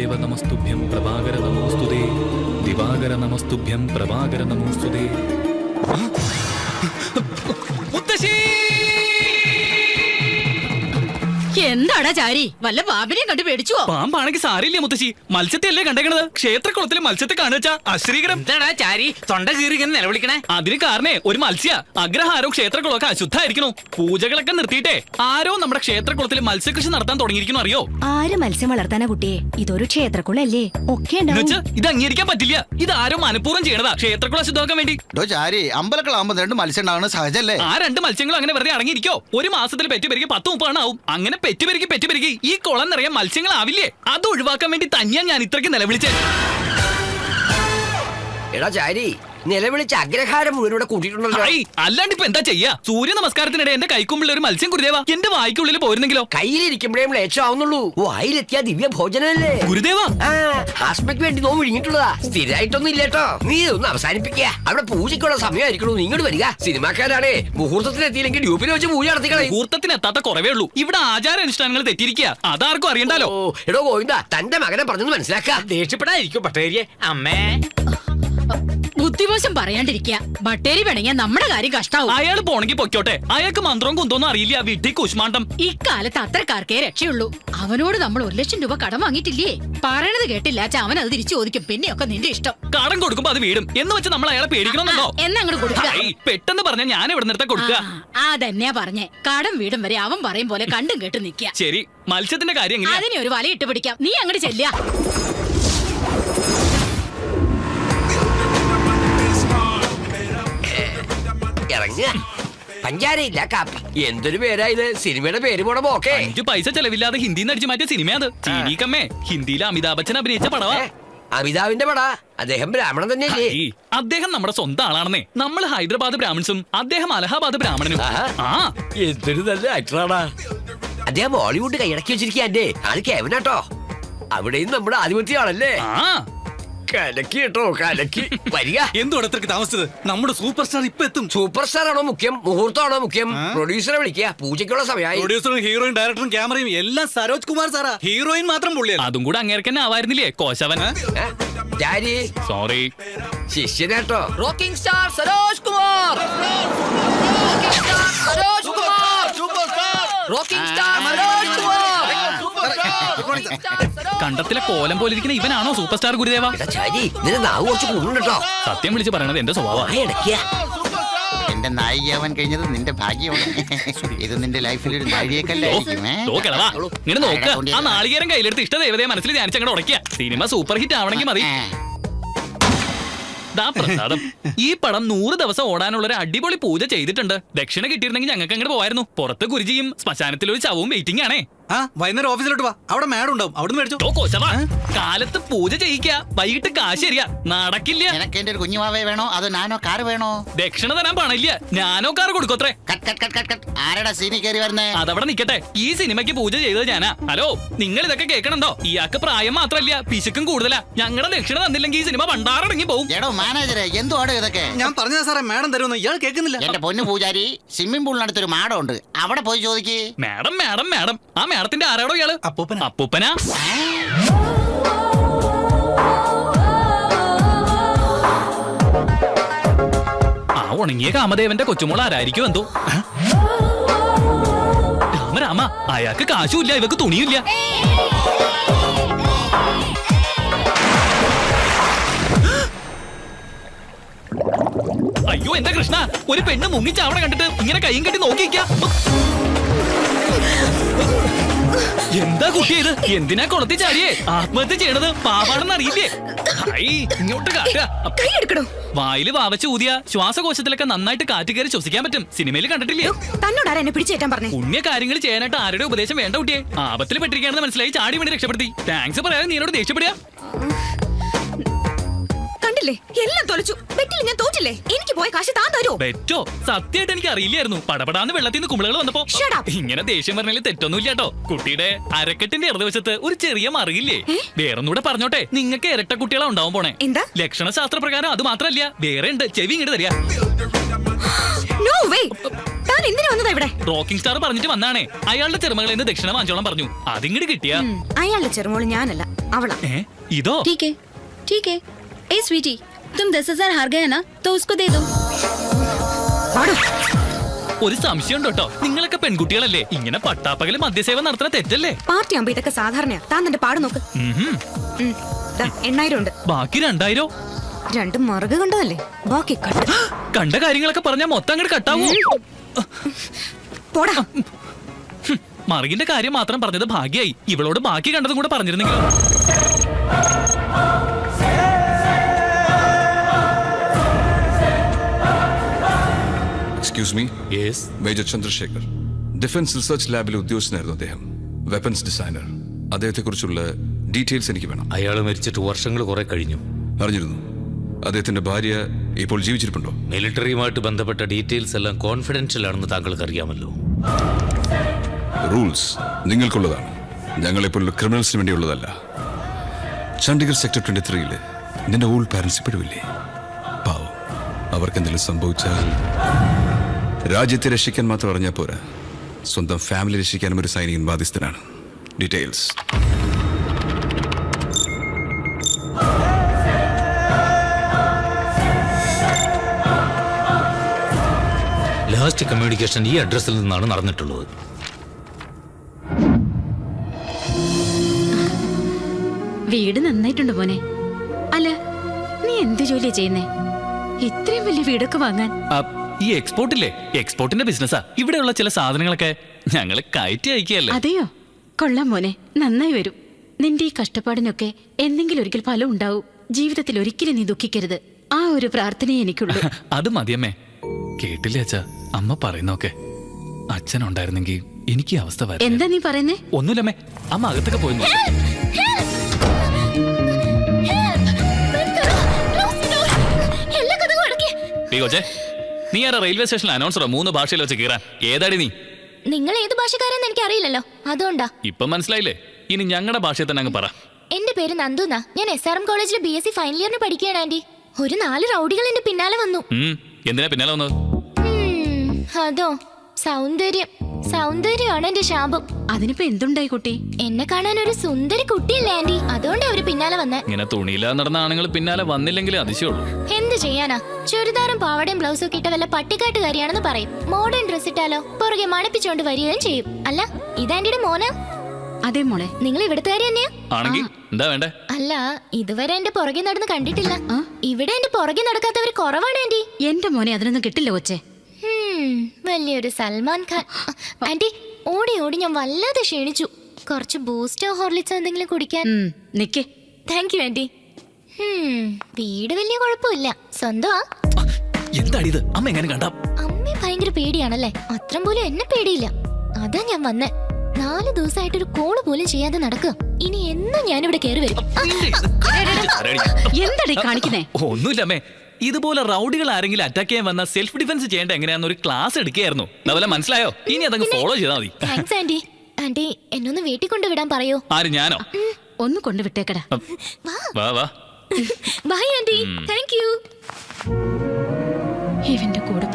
വാസുദേവ നമസ്തുഭ്യം പ്രഭാകര നമോസ്തുതേ ദിവാകര നമസ്തുഭ്യം പ്രഭാകര നമോസ്തുതേ. മുത്തശ്ശി! എന്താടാ ചാരി, വല്ല പാമ്പിനെയും കണ്ടു പേടിച്ചുവോ? പാമ്പാണെങ്കിൽ സാരില്ലേ മുത്തശ്ശി, മത്സ്യത്തെ അല്ലേ കണ്ടേക്കണത്. ക്ഷേത്രക്കുളത്തിലെ മത്സ്യത്തെ കാണുവച്ചാ അശ്രീകരം. എന്താടാ ചാരി തൊണ്ട കീറി ഇങ്ങനെ നിലവിളിക്കണേ? അതിന് കാരണേ ഒരു മത്സ്യ. അഗ്രഹാരവും ക്ഷേത്രക്കുളമൊക്കെ അശുദ്ധായിരിക്കണു. പൂജകളൊക്കെ നിർത്തിയിട്ടേ ആരോ നമ്മുടെ ക്ഷേത്രക്കുളത്തിൽ മത്സ്യകൃഷി നടത്താൻ തുടങ്ങിയിരിക്കുന്നു. അറിയോ? ആര് മത്സ്യം വളർത്താനാ കുട്ടിയെ? ഇതൊരു ക്ഷേത്രക്കുളല്ലേ, ഒക്കെ ഇത് അംഗീകരിക്കാൻ പറ്റില്ല. ഇത് ആരോ മനഃപൂർവ്വം ചെയ്യണതാ ക്ഷേത്രക്കുളം അശുദ്ധമാക്കാൻ വേണ്ടി. അമ്പലക്കളാകുമ്പോ രണ്ട് മത്സ്യം ഉണ്ടാവുന്ന സഹജല്ലേ? ആ രണ്ട് മത്സ്യങ്ങളും അങ്ങനെ വെറുതെ അടങ്ങിയിരിക്കോ? ഒരു മാസത്തിൽ പെറ്റുപെരുക്കി 10-30 ആവും. അങ്ങനെ പെറ്റുപെരുക്കി ഈ കുളം നിറയെ മത്സ്യങ്ങളാവില്ലേ? അത് ഒഴിവാക്കാൻ വേണ്ടി തന്നെയാ ഞാൻ ഇത്രയ്ക്ക് നിലവിളിച്ചേ. എടാ ചാരി, നിലവിളിച്ച് അഗ്രഹാരം മുഴുവൻ ഇവിടെ കൂട്ടിയിട്ടുണ്ടല്ലോ. അല്ലാണ്ട് ഇപ്പൊ എന്താ ചെയ്യാ? സൂര്യ നമസ്കാരത്തിനിടെ എന്റെ കൈക്കുമ്പിള്ള ഒരു മത്സ്യം ഗുരുദേവ എന്റെ വായിക്കുള്ളിൽ പോയിരുന്നെങ്കിലോ? കയ്യിലിരിക്കുമ്പോഴേ ലേശമാവുന്നുള്ളൂ. വായിലെത്തിയാ ദിവ്യ ഭോജനല്ലേ ഗുരുദേവ. ആസ്മയ്ക്ക് വേണ്ടി നോവ് വിഴുങ്ങിട്ടുള്ളതാ. സ്ഥിരമായിട്ടൊന്നും ഇല്ലേട്ടോ. നീ ഒന്ന് അവസാനിപ്പിക്കുക. അവിടെ പൂജയ്ക്കുള്ള സമയമായിരിക്കണോ? ഇങ്ങോട്ട് വരിക. സിനിമാക്കാരാണേ മുഹൂർത്തത്തിന് എത്തിയില്ലെങ്കിൽ ഗ്രൂപ്പിൽ വെച്ച് പൂജ നടത്തിക്കളെ. മുഹൂർത്തത്തിന് എത്താത്ത കുറവേ ഉള്ളൂ. ഇവിടെ ആചാരാനുഷ്ഠാനങ്ങൾ തെറ്റിയിരിക്കുക. അതാർക്കും അറിയണ്ടല്ലോ. എടോ ഗോവിന്ദ, തന്റെ മകനെ പറഞ്ഞൊന്ന് മനസ്സിലാക്കാം. ദേഷ്യപ്പെടാതിരിക്കും പട്ടേരിയെ. അമ്മേ ബുദ്ധിമോശം പറയാണ്ടിരിക്കുക. ബട്ടേരി വേണമെങ്കിൽ നമ്മുടെ കാര്യം കഷ്ടാവും. അയാൾ പോണെങ്കിൽ പൊയ്ക്കോട്ടെ. അയാൾക്ക് മന്ത്രവും കുന്തോന്നും അറിയില്ല. വീട്ടിൽ കുഷ്മാണ്ടം. ഇക്കാലത്ത് അത്രക്കാർക്കേ രക്ഷയുള്ളൂ. അവനോട് നമ്മൾ 1 ലക്ഷം രൂപ കടം വാങ്ങിയിട്ടില്ലേ? പറയണത് കേട്ടില്ല. അവൻ അത് തിരിച്ചു ചോദിക്കും. പിന്നെയൊക്കെ നിന്റെ ഇഷ്ടം. കടം കൊടുക്കുമ്പോ അത് വീടും എന്ന് വെച്ച് നമ്മൾ അയാളെ പേടിക്കണമെന്നോ? എന്നാ അങ്ങോട്ട് കൊടുക്കുക. പെട്ടെന്ന് പറഞ്ഞ ഞാൻ ഇവിടെ നിർത്താൻ കൊടുക്കുക. അതന്നെയാ പറഞ്ഞേ. കടം വീടും വരെ അവൻ പറയും പോലെ കണ്ടും കേട്ട് നിൽക്കുക. ശരി, മത്സ്യത്തിന്റെ കാര്യം അതിനെ ഒരു വല ഇട്ട് പിടിക്കാം. നീ അങ്ങോട്ട് ചെല്ലുക. ഇറങ്ങ. പഞ്ചാരയില്ല കാപ്പി. എന്തൊരു പേരാ ഇത്? സിനിമയുടെ പേര് പോണ പോക്കേ. 5 പൈസ ചെലവില്ലാതെ ഹിന്ദിന്ന് അടിച്ചു മാറ്റിയ സിനിമയത്. ചീനീക്കമ്മേ, ഹിന്ദിയിലെ അമിതാഭ് ബച്ചൻ അഭിനയിച്ച പടവാ. അമിതാവിന്റെ പടാ. അദ്ദേഹം ബ്രാഹ്മണൻ തന്നെയല്ലേ? അദ്ദേഹം നമ്മുടെ സ്വന്തം ആളാണെന്നേ. നമ്മൾ ഹൈദരാബാദ് ബ്രാഹ്മൺസും അദ്ദേഹം അലഹാബാദ് ബ്രാഹ്മണനും. എന്തൊരു നല്ല ആക്ടറാണ് അദ്ദേഹം. ബോളിവുഡ് കൈയടക്കി വെച്ചിരിക്കാന്റെ. അത് കേവനാട്ടോ. അവിടെയും നമ്മുടെ ആധിപത്യമാണല്ലേ. കലക്കി കേട്ടോ, കലക്കി. വരിക. എന്തുകൊണ്ട് അത്രക്ക് താമസിച്ചത്? നമ്മുടെ സൂപ്പർ സ്റ്റാർ ഇപ്പൊ എത്തും. സൂപ്പർ സ്റ്റാർ ആണോ മുഖ്യം? മുഹൂർത്തമാണോ മുഖ്യം? പ്രൊഡ്യൂസറെ വിളിക്കുക. പൂജയ്ക്കുള്ള സമയമായി. പ്രൊഡ്യൂസറും ഹീറോയും ഡയറക്ടറും ക്യാമറയും എല്ലാം സരോജ് കുമാർ സാറാ. ഹീറോയിൻ മാത്രം പുള്ളിയാണ്. അതും കൂടെ അങ്ങേർക്കന്നെ ആവായിരുന്നില്ലേ കോശവൻ? സോറി, ശിഷ്യനേട്ടോ. Rocking star Saroj Kumar. Rocking star Saroj Kumar. കണ്ടത്തിലെ കോലം പോലെ ഇരിക്കുന്ന ഇവനാണോ സൂപ്പർ സ്റ്റാർ ഗുരുദേവ? സത്യം വിളിച്ച് പറയണത് എന്റെ സ്വഭാവം. എന്റെ നായികയാവാൻ കഴിഞ്ഞത് നിന്റെ ഭാഗ്യമാണ്. ഇത് നിന്റെ ലൈഫിൽ ഒരു നാഴികക്കല്ലായിരിക്കും. ഇങ്ങനെ നോക്ക്. ആ നാളികേരം കയ്യിലെടുത്ത് ഇഷ്ടദേവതയെ മനസ്സിൽ ധ്യാനിച്ചങ്ങോട്ട് ഉടയ്ക്കുക. സിനിമ സൂപ്പർ ഹിറ്റ് ആവണമെങ്കിൽ മതി. പ്രസാദം, ഈ പടം 100 ദിവസം ഓടാനുള്ള ഒരു അടിപൊളി പൂജ ചെയ്തിട്ടുണ്ട്. ദക്ഷിണ കിട്ടിയിരുന്നെങ്കിൽ ഞങ്ങൾക്ക് അങ്ങോട്ട് പോവായിരുന്നു. പുറത്ത് ഗുരുജിയും ശ്മശാനത്തിൽ ഒരു ചവും വെയിറ്റിംഗ് ആണേ. വൈകുന്നേരം ഓഫീസിലോട്ട് വാ. അവിടെ മാഡം ഉണ്ടാവും. അവിടെ മേടിച്ചോ. കാലത്ത് പൂജ ചെയ്യിക്കുക, വൈകിട്ട് കാശ് തരിക. നടക്കില്ല. എനിക്ക് എന്റെ ഒരു കുഞ്ഞുമാവേ വേണോ അതോ നാനോ കാർ വേണോ? ദക്ഷിണ തരാൻ പണില്ല. ഞാനോ കാർ കൊടുക്കത്രേ. ആരടാ സീനി കയറി വരുന്നേ? അതവിടെ നിക്കട്ടെ. ഈ സിനിമയ്ക്ക് പൂജ ചെയ്തത് ഞാനാ. ഹലോ, നിങ്ങൾ ഇതൊക്കെ കേൾക്കണുണ്ടോ? ഇയാൾക്ക് പ്രായം മാത്രല്ല, പിശുക്കും കൂടുതലാ. ഞങ്ങളുടെ ദക്ഷിണ തന്നില്ലെങ്കിൽ ഈ സിനിമ പണ്ടാറടങ്ങി പോകും. എടോ മാനേജറെ, എന്തുവാടോ ഇതൊക്കെ? ഞാൻ പറഞ്ഞ സാറേ, മാഡം തരുമെന്ന് ഇയാൾ കേൾക്കുന്നില്ല. എന്റെ പൊന്നു പൂജാരി, സ്വിമ്മിംഗ് പൂളിനടുത്തൊരു മാഡം ഉണ്ട്. അവിടെ പോയി ചോദിക്കേ. Madam madam madam. ആ മാഡത്തിന്റെ ആരാടോ ഇയാള്? അപ്പൂപ്പനാ. ആ ഉണങ്ങിയ കാമദേവന്റെ കൊച്ചുമോൾ ആരായിരിക്കും എന്തോ? രാമ, അയാൾക്ക് കാശുമില്ല, ഇവക്ക് തുണിയില്ല. അയ്യോ എന്റെ കൃഷ്ണ, ഒരു പെണ്ണ് മുങ്ങിച്ചാവണ കണ്ടിട്ട് ഇങ്ങനെ കൈയും കെട്ടി നോക്കിയിരിക്ക. എന്താ കുട്ടി ഇത്? എന്തിനാ കുളത്തി ചാടിയേ? ആത്മഹത്യ ചെയ്യണത് പാവാണെന്ന് അറിയില്ലേ? ഇങ്ങോട്ട് കാട്ടുക. വായില് വാവച്ച് ഊതിയ ശ്വാസകോശത്തിലൊക്കെ നന്നായിട്ട് കാറ്റ് കയറി ശ്വസിക്കാൻ പറ്റും. സിനിമയിൽ കണ്ടിട്ടില്ലേ? തന്നോട് എന്നെ പിടിച്ചേറ്റാൻ പറഞ്ഞു. പുണ്യ കാര്യങ്ങൾ ചെയ്യാനായിട്ട് ആരുടെ ഉപദേശം വേണ്ട കുട്ടിയെ. ആപത്തിൽ പെട്ടിരിക്കുകയാണെന്ന് മനസ്സിലായി ചാടി വേണ്ടി രക്ഷപ്പെടുത്തി. താങ്ക്സ് പറയാതെ നീനോട് ദേഷ്യപ്പെടുക. കണ്ടില്ലേ, എല്ലാം തൊലച്ചു. ബെറ്റിൽ ഞാൻ തോറ്റില്ലേ? എനിക്ക് പോയ കാശ് താൻ തരൂ. ബെറ്റോ? സത്യമായിട്ട് എനിക്ക് അറിയില്ലായിരുന്നു. പടപടാന്ന് വെള്ളത്തിൽ നിന്ന് കുമിളകൾ വന്നപ്പോ ഇങ്ങനെ ദേഷ്യം പറഞ്ഞാൽ തെറ്റൊന്നുമില്ല കേട്ടോ. കുട്ടിയുടെ അരക്കെട്ടിന്റെ ഇടതുവശത്ത് ഒരു ചെറിയ മറിയില്ലേ? വേറൊന്നുകൂടെ പറഞ്ഞോട്ടെ, നിങ്ങൾക്ക് ഇരട്ട കുട്ടികളാ ഉണ്ടാവാൻ പോണേ. എന്താ? ലക്ഷണശാസ്ത്ര പ്രകാരം അത് മാത്രല്ല, വേറെ ഉണ്ട്. ചെവി ഇങ്ങോട്ട് തരിക. റോക്കിംഗ് സ്റ്റാർ പറഞ്ഞിട്ട് വന്നാണേ. അയാളുടെ ചെറുമകളിൽ നിന്ന് ദക്ഷിണ വാങ്ങിച്ചോളാൻ പറഞ്ഞു. അതിങ്ങോട്ട് കിട്ടിയ അയാളുടെ ചെറുമോള് ഞാനല്ല. അവളാ. ഇതോ ठीक है ठीक है। ए स्वीटी, तुम 10,000 हार गए ना तो उसको दे दो। പാടോ. ഒരു സംശയം കേട്ടോ, നിങ്ങളൊക്കെ പെൺകുട്ടികളല്ലേ, ഇങ്ങനെ പട്ടാപ്പകല് മദ്യസേവ നടത്തുന്ന തെറ്റല്ലേ? പാർട്ടി ആകുമ്പോ ഇതൊക്കെ സാധാരണയാ. താൻ തന്റെ പാട് നോക്ക്. 8,000 ഉണ്ട്. ബാക്കി 2,000 രണ്ട് മറുക കണ്ടതല്ലേ, ബാക്കി കട്ട്. കണ്ട കാര്യങ്ങളൊക്കെ പറഞ്ഞാ മൊത്തം അങ്ങോട്ട് കട്ടാവോ? പോടാ. മറുകിന്റെ കാര്യം മാത്രം പറഞ്ഞത് ഭാഗ്യായി. ഇവളോട് ബാക്കി കണ്ടതും കൂടെ പറഞ്ഞിരുന്നെങ്കിലോ. Excuse me. Yes. Major Chandrasekhar, defence research ലാബിലെ ഉദ്യോഗസ്ഥനായിരുന്നു അദ്ദേഹം. Weapons designer. അദ്ദേഹത്തെക്കുറിച്ചുള്ള ഡീറ്റെയിൽസ് എനിക്ക് വേണം. അയാൾ മരിച്ചിട്ട് വർഷങ്ങൾ കുറെ കഴിഞ്ഞു. അറിഞ്ഞിരുന്നു. അദ്ദേഹത്തിന്റെ ഭാര്യ ഇപ്പോൾ ജീവിച്ചിരിപ്പുണ്ടോ? മിലിറ്ററിയുമായിട്ട് ബന്ധപ്പെട്ട ഡീറ്റെയിൽസ് എല്ലാം കോൺഫിഡൻഷ്യൽ ആണെന്ന് താങ്കൾക്ക് അറിയാമല്ലോ. റൂൾസ് നിങ്ങൾക്കുള്ളതാണ്, ഞങ്ങളെപ്പോലുള്ള ക്രിമിനൽസിന് വേണ്ടിയുള്ളതല്ല. ചണ്ഡീഗഡ് സെക്ടർ 23 നിന്റെ ഓൾഡ് പാരന്റ്സ് ഇപ്പോഴുമില്ലേ? പാവം, അവർക്കെന്തെങ്കിലും സംഭവിച്ചാൽ രാജ്യത്തെ രക്ഷിക്കാൻ മാത്രം അറിഞ്ഞാൽ പോരാ, സ്വന്തം ഫാമിലി രക്ഷിക്കാനും ഒരു സൈനികൻ ബാധ്യസ്ഥനാണ്. ഡീറ്റെയിൽസ്. ലാസ്റ്റ് കമ്മ്യൂണിക്കേഷൻ ഈ അഡ്രസ്സിൽ നിന്നാണ് നടന്നിട്ടുള്ളത്. വീട് നന്നായിട്ടുണ്ട് മോനെ. അല്ല, നീ എന്ത് ജോലിയാ ചെയ്യുന്നേ? ഇത്രയും വലിയ വീടൊക്കെ വാങ്ങാൻ? ഈ എക്സ്പോർട്ടില്ലേ, എക്സ്പോർട്ടിന്റെ ബിസിനസ്സാ. ഇവിടെയുള്ള ചില സാധനങ്ങളൊക്കെ ഞങ്ങള് കയറ്റി അയക്കുകയല്ലേ. അതെയോ? കൊള്ളാം മോനെ, നന്നായി വരും. നിന്റെ ഈ കഷ്ടപ്പാടിനൊക്കെ എന്തെങ്കിലും ഒരിക്കൽ ഫലം ഉണ്ടാവും. ജീവിതത്തിൽ ഒരിക്കലും നീ ദുഃഖിക്കരുത്. ആ ഒരു പ്രാർത്ഥനയെ എനിക്കുള്ളൂ. അത് മതിയമ്മേ. കേട്ടില്ലേ അച്ഛാ അമ്മ പറയുന്നൊക്കെ? അച്ഛൻ ഉണ്ടായിരുന്നെങ്കിൽ എനിക്ക് ഈ അവസ്ഥ വരും. എന്താ നീ പറയുന്നേ? ഒന്നുമില്ലമ്മേ, അമ്മ അകത്തൊക്കെ പോയി നോക്ക്. കൊച്ചേ, നീ ആരാ റെയിൽവേ സ്റ്റേഷനിൽ അനൗൺസറോ 3 ഭാഷയിൽ വെച്ച് കീറാൻ? ഏതാടി നീ? നിങ്ങൾ ഏത് ഭാഷക്കാരെന്ന് എനിക്ക് അറിയില്ലല്ലോ, അതുകൊണ്ടാ. ഇപ്പൊ മനസ്സിലായില്ലേ? ഇനി ഞങ്ങളുടെ ഭാഷയിൽ തന്നെ അങ്ങ് പറ. എന്റെ പേര് നന്ദുന. ഞാൻ SRM കോളേജിൽ BSc ഫൈനൽ ഇയറിന് പഠിക്കുകയാണ് ആന്റി. ഒരു 4 റൗഡികൾ എന്റെ പിന്നാലെ വന്നു. എന്തിനാ പിന്നാലെ വന്നത്? അതോ, സൗന്ദര്യമാണ് എന്റെ ശാപം. അതിനിപ്പോ എന്തുണ്ടായി കുട്ടി? എന്നെ കാണാൻ ഒരു സുന്ദരി കുട്ടിയല്ലേ ആന്റി, അതുകൊണ്ട് അവര് പിന്നാലെ വന്നേ. ഇങ്ങനെ തുണിയില്ലാതെ നടന്ന ആണുങ്ങൾ പിന്നാലെ വന്നില്ലെങ്കിൽ അതിശയുള്ളൂ. എന്ത് ചെയ്യാനാ, ചുരിദാറും പാവടയും ബ്ലൗസും ഒക്കെ ഇട്ട വല്ല പട്ടിക്കാട്ടുകാരിയാണെന്ന് പറയും. മോഡേൺ ഡ്രസ് ഇട്ടാലോ പുറകെ മണപ്പിച്ചോണ്ട് വരികയും ചെയ്യും. അല്ല, ഇതാന്റിയുടെ മോനാ? അതെ മോളെ. നിങ്ങൾ ഇവിടുത്തുകാരി തന്നെയാ? ആണെങ്കിൽ എന്താ വേണ്ടേ? അല്ല, ഇതുവരെ എന്റെ പുറകെ നടന്ന് കണ്ടിട്ടില്ല. ഇവിടെ എന്റെ പുറകെ നടക്കാത്തവര് കുറവാണ് ആന്റി. എന്റെ മോനെ അതിനൊന്നും കിട്ടില്ല കൊച്ചേ. വലിയൊരു സൽമാൻ ഖാൻ. ആന്റി, ഓടി ഓടി ഞാൻ വല്ലാതെ ക്ഷീണിച്ചു. കുറച്ച് ബൂസ്റ്റോ ഹോർലിക്സോ എന്തെങ്കിലും കുടിക്കാൻ? നിക്കേ. Thank you aunty. വീട് വലിയ കുഴപ്പമില്ല, സ്വന്തമാ. എന്താടി ഇത്? അമ്മ എങ്ങനെ കണ്ടാ? അമ്മയെ ഭയങ്കര പേടിയാണല്ലേ? അത്രം പോലും എന്നെ പേടിയില്ല. അതാ ഞാൻ വന്നേ. 4 ദിവസമായിട്ടൊരു കോള് പോലും ചെയ്യാതെ നടക്കുക. ഇനി എന്നും ഞാനിവിടെ കയറി വരും. എന്താടി കാണിക്കുന്നേ? ഒന്നുമില്ലമ്മേ, ഇതുപോലെ റൗഡികൾ ആരെങ്കിലും അറ്റാക്ക് ചെയ്യാൻ വന്നാൽ സെൽഫ് ഡിഫൻസ് ചെയ്യേണ്ട എങ്ങനെയാന്ന് ഒരു ക്ലാസ് എടുക്കുകയായിരുന്നു. അതുപോലെ മനസ്സിലായോ? ഇനി അതങ്ങ് ഫോളോ ചെയ്താൽ മതി. Thanks anti. ആന്റി, എന്നൊന്ന് വീട്ടിൽ കൊണ്ടുവിടാൻ പറയോ? ആര്, ഞാനോ? ഒന്ന് കൊണ്ടുവിട്ടേക്കടാ. വാ വാ. By anti. Thank you. ഇവന്റെ കൂടെ